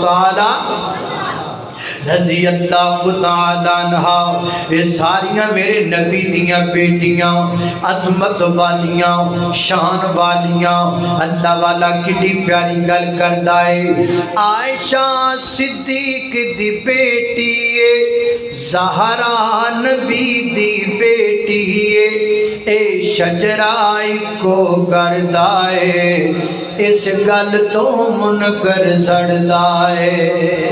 تعالی رضی اللہ تعالی عنہ، یہ ساریاں میرے نبی دیاں بیٹیاں، عظمت والیاں، شان والیاں۔ اللہ والا کڈی پیاری گل کردا ہے، عائشہ صدیق دی بیٹی ہے، زہرا نبی دی بیٹی ہے، اے شجرائی کو گردا ہے، اس گل تو منکر زڑدا ہے۔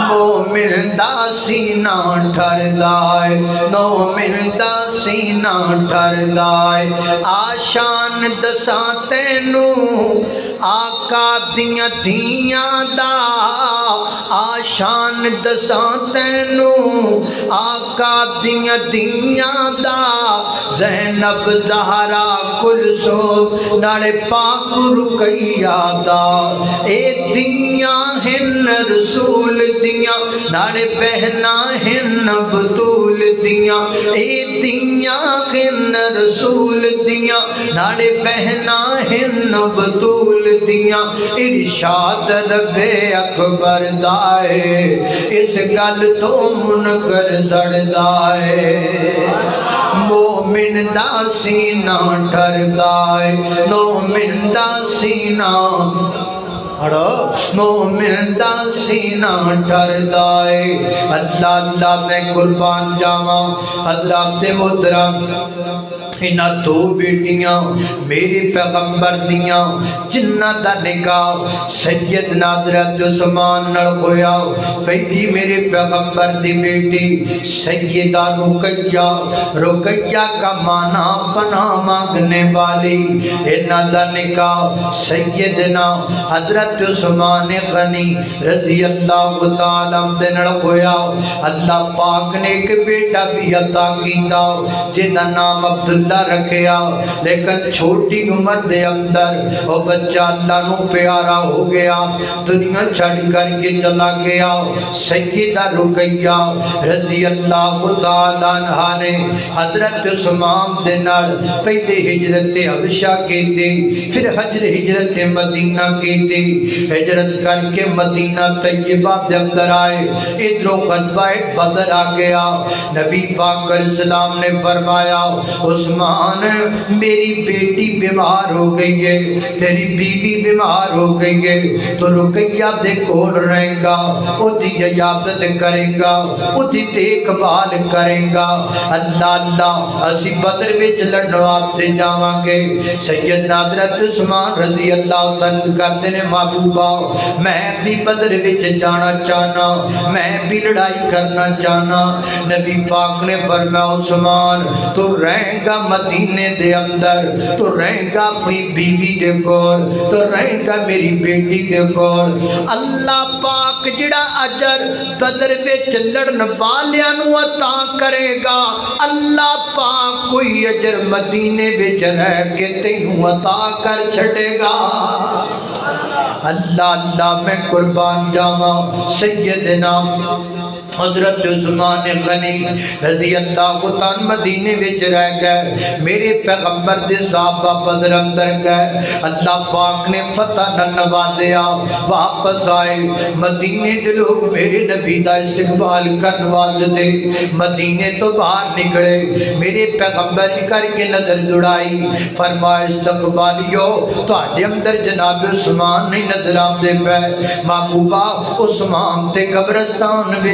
مومن دا سینہ ٹھردا ہے، مومن دا سینہ ٹھردا ہے۔ آشان دساں تینوں آقا دیاں دھیاں دا، آشان دساں تینوں آقا دیاں دھیاں دا، زینب زہرا کلثوم نال پاک رقیہ دا، اے دھیاں ہن رسول دیاں نالے بہنا ہن بطول دیاں، اے دیاں ہن رسول دیاں نالے بہنا ہن بطول دیاں۔ ارشاد رب اکبر دائے، اس گل تو منکر زڑدا ہے۔ مومن دا سینہ ٹھردا ہے، مومن دا سینہ، مومن دا سینہ ٹھردا ہے۔ اللہ اللہ میں قربان جاواں حضرات محترم، انہاں دو بیٹیاں میرے پیغمبر دیاں جنہ دا نکاح سیدنا حضرت عثمان نال ہویا۔ پہلی میرے پیغمبر دی بیٹی سیدہ رقیہ، رقیہ کا معنی پناہ مانگنے والی، انہاں دا نکاح سیدنا حضرت عثمان غنی رضی اللہ تعالیٰ عنہ نال ہویا۔ اللہ پاک نے ایک بیٹا بھی عطا کیتا جدا نام عبداللہ رکھیا، لیکن چھوٹی عمر دے اندر وہ بچہ اللہ نو پیارا ہو گیا، دنیا چھڑ کر کے چلا گیا۔ سیدہ رقیہ رضی اللہ تعالیٰ عنہ نے حضرت عثمان دے نال پہلے ہجرت حبشہ کیتی، پھر ہجرت مدینہ کیتی، ہجرت کر کے مدینہ طیبہ دے اندر آئے۔ ادھروں غزوہ بدر آ گیا، نبی پاک علیہ السلام نے فرمایا عثمان میری بیٹی بیمار ہو گئی ہے، تیری بیوی بیمار ہو گئی ہے، تو رقیہ دے کول رہے گا، او دی عیادت کرے گا، او دی دیکھ بھال کرے گا۔ اللہ اللہ اسی بدر وچ لڑن واسطے جاواں گے۔ سیدنا حضرت عثمان رضی اللہ تعالیٰ کہتے نے محبوبہ میں بھی بدر وچ جانا چاہنا، میں بھی لڑائی کرنا چاہنا۔ نبی پاک نے فرمایا عثمان تو رہے گا مدینے دے اندر، تو رہے گا اپنی بیوی دے کول، تو رہے گا میری بیٹی دے کول۔ اللہ پاک جڑا اجر بدر وچ لڑن والیاں نو عطا کرے گا، اللہ پاک کوئی اجر مدینے وچ رہ کے تینوں عطا کر چھڑے گا۔ اللہ اللہ میں قربان جاواں سیدنا حضرت عثمان غنی رضی اللہ تعالیٰ مدینے وچ رہ گئے، میرے پیغمبر دے صحابہ بدر اندر گئے، اللہ پاک نے فتح نہ نوازیا، واپس آئے۔ مدینے دے لوگ میرے نبی دا استقبال کرن واسطے مدینے تو باہر نکلے، میرے پیغمبر کر کے نظر دوڑائی، فرمایا استقبالیو تہاڈے اندر جناب عثمان نہیں نظر آندے پے۔ محبوبہ عثمان تے قبرستان وچ